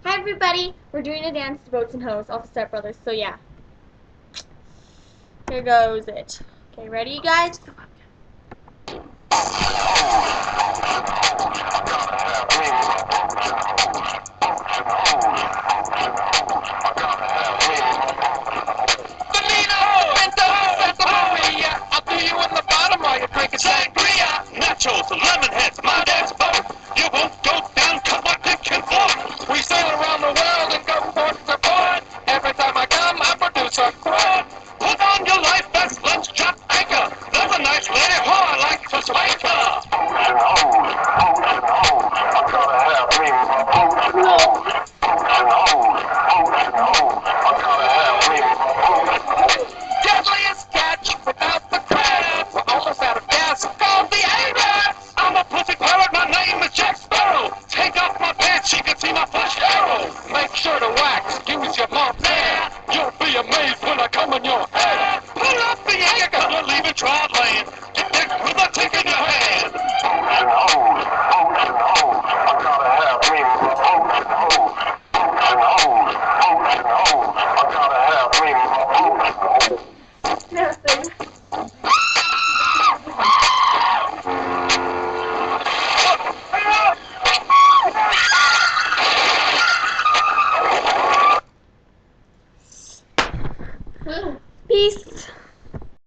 Hi everybody, we're doing a dance to Boats and Hoes off of Step Brothers, so yeah. Here goes it. Okay, ready you guys? I'll do you in the bottom while you're drinking sangria. Nachos, lemon heads, my dad's boat. You won't go down, cut my dick and float. We sail around the world and go port to port. Every time I come, I produce a quart. Put on your life vest, let's drop anchor. There's a nice lady, oh, I like to spank her. Ocean hose, I gotta have me my ocean hose. Ocean hose, I gotta have me my ocean hose. Deadliest catch without the crab. We're almost out of gas, called the Arab. I'm a pussy pirate, my name is Jack Sparrow. Take off my pants, you can see my flesh arrow. Make sure to wax, use your mop there. You'll be amazed when I come in your head. Pull up the anchor, you're leaving trot land. Get there with a tick in your hand. Ocean hose,